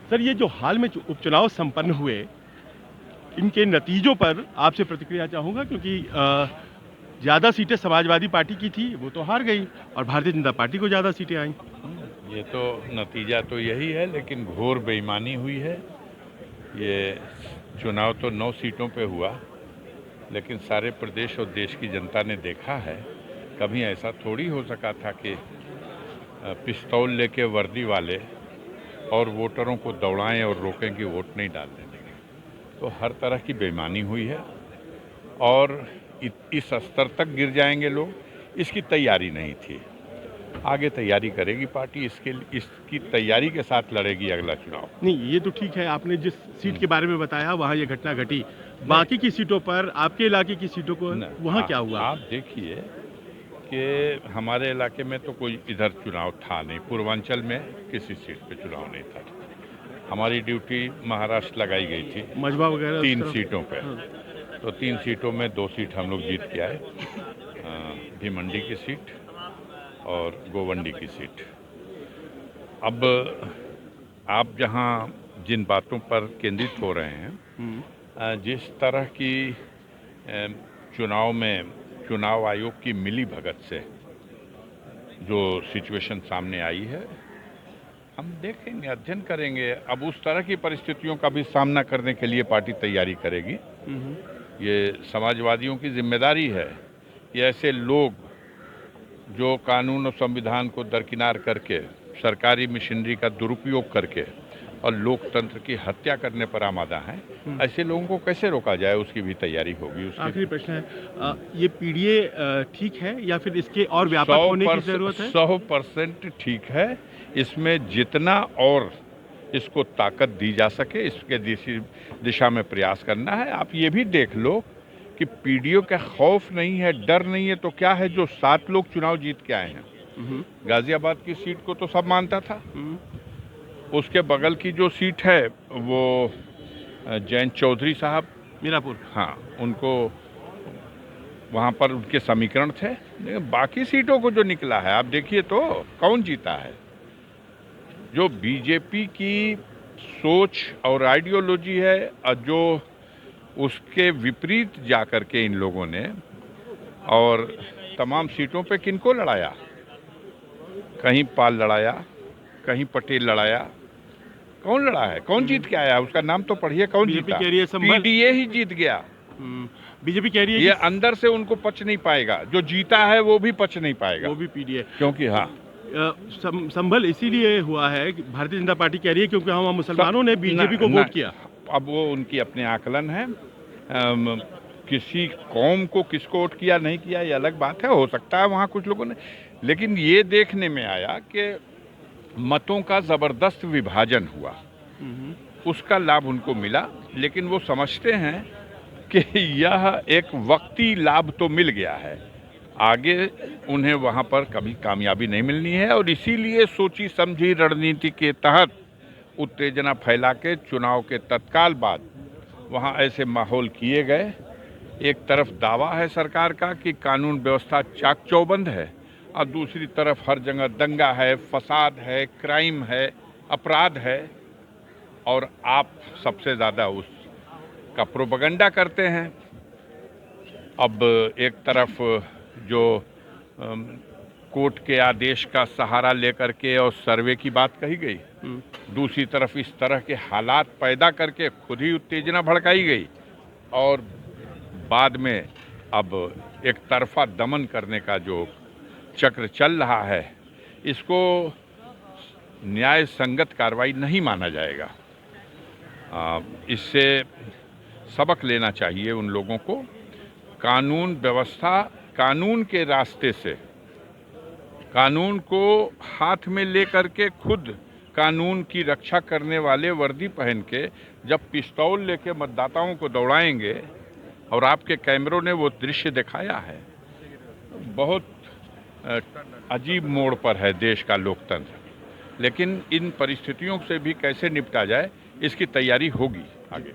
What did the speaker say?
Sir, ये जो हाल में उपचुनाव संपन्न हुए, इनके नतीजों पर आपसे प्रतिक्रिया चाहूँगा क्योंकि ज़्यादा सीटें समाजवादी पार्टी की थी, वो तो हार गई और भारतीय जनता पार्टी को ज़्यादा सीटें आईं। ये तो नतीजा तो यही है, लेकिन घोर बेईमानी हुई है। ये चुनाव तो 9 सीटों पे हुआ, लेकिन सारे प्रदेश और देश की जनता ने देखा है, कभी ऐसा थोड़ी हो सका था कि पिस्तौल लेके वर्दी वाले और वोटरों को दौड़ाएं और रोकें कि वोट नहीं डालने देंगे। तो हर तरह की बेईमानी हुई है और इस स्तर तक गिर जाएंगे लोग, इसकी तैयारी नहीं थी। आगे तैयारी करेगी पार्टी, इसकी तैयारी के साथ लड़ेगी अगला चुनाव। नहीं, ये तो ठीक है, आपने जिस सीट के बारे में बताया वहाँ ये घटना घटी। बाकी की सीटों पर, आपके इलाके की सीटों को वहाँ क्या हुआ? आप देखिए कि हमारे इलाके में तो कोई इधर चुनाव था नहीं, पूर्वांचल में किसी सीट पे चुनाव नहीं था। हमारी ड्यूटी महाराष्ट्र लगाई गई थी, मजबा वगैरह 3 सीटों पे। हाँ। तो 3 सीटों में 2 सीट हम लोग जीत के आए, भिमंडी की सीट और गोवंडी की सीट। अब आप जहां जिन बातों पर केंद्रित हो रहे हैं, जिस तरह की चुनाव में चुनाव आयोग की मिली भगत से जो सिचुएशन सामने आई है, हम देखेंगे, अध्ययन करेंगे। अब उस तरह की परिस्थितियों का भी सामना करने के लिए पार्टी तैयारी करेगी। ये समाजवादियों की जिम्मेदारी है कि ऐसे लोग जो कानून और संविधान को दरकिनार करके, सरकारी मशीनरी का दुरुपयोग करके और लोकतंत्र की हत्या करने पर आमादा हैं, ऐसे लोगों को कैसे रोका जाए, उसकी भी तैयारी होगी। आखिरी प्रश्न है, ये पीडीए ठीक है या फिर इसके और व्यापक होने की जरूरत है? 100% ठीक है। इसमें जितना और इसको ताकत दी जा सके, इसके दिशा में प्रयास करना है। आप ये भी देख लो कि पीडीओ का खौफ नहीं है, डर नहीं है, तो क्या है, जो 7 लोग चुनाव जीत के आए हैं। गाजियाबाद की सीट को तो सब मानता था। उसके बगल की जो सीट है वो जयंत चौधरी साहब मीरापुर, हाँ, उनको वहाँ पर उनके समीकरण थे। लेकिन बाकी सीटों को जो निकला है, आप देखिए तो कौन जीता है। जो बीजेपी की सोच और आइडियोलॉजी है और जो उसके विपरीत जाकर के इन लोगों ने और तमाम सीटों पे किनको लड़ाया, कहीं पाल लड़ाया, कहीं पटेल लड़ाया, कौन लड़ा है, कौन जीत के आया, उसका नाम तो पढ़िए, कौन जीता? पीडीए ही जीत गया। बीजेपी कह रही है ये अंदर से उनको पच नहीं पाएगा, जो जीता है वो भी पच नहीं पाएगा, वो भी पीडीए। क्योंकि हाँ, संभल इसीलिए हुआ है कि भारतीय जनता पार्टी कह रही है क्योंकि हम मुसलमानों ने बीजेपी को वोट किया। अब वो उनकी अपने आकलन है। किसी कौम को किसको वोट किया नहीं किया ये अलग बात है, हो सकता है वहाँ कुछ लोगों ने, लेकिन ये देखने में आया कि मतों का जबरदस्त विभाजन हुआ, उसका लाभ उनको मिला। लेकिन वो समझते हैं कि यह एक वक्ती लाभ तो मिल गया है, आगे उन्हें वहां पर कभी कामयाबी नहीं मिलनी है, और इसीलिए सोची समझी रणनीति के तहत उत्तेजना फैला के चुनाव के तत्काल बाद वहां ऐसे माहौल किए गए। एक तरफ दावा है सरकार का कि कानून व्यवस्था चाक चौबंद है, और दूसरी तरफ हर जगह दंगा है, फसाद है, क्राइम है, अपराध है, और आप सबसे ज़्यादा उसका प्रोपेगेंडा करते हैं। अब एक तरफ जो कोर्ट के आदेश का सहारा लेकर के और सर्वे की बात कही गई, दूसरी तरफ इस तरह के हालात पैदा करके खुद ही उत्तेजना भड़काई गई, और बाद में अब एक तरफा दमन करने का जो चक्र चल रहा है, इसको न्याय संगत कार्रवाई नहीं माना जाएगा। इससे सबक लेना चाहिए उन लोगों को। कानून व्यवस्था, कानून के रास्ते से, कानून को हाथ में लेकर के खुद कानून की रक्षा करने वाले वर्दी पहन के जब पिस्तौल लेके मतदाताओं को दौड़ाएंगे, और आपके कैमरों ने वो दृश्य दिखाया है, बहुत अजीब मोड़ पर है देश का लोकतंत्र। लेकिन इन परिस्थितियों से भी कैसे निपटा जाए, इसकी तैयारी होगी आगे।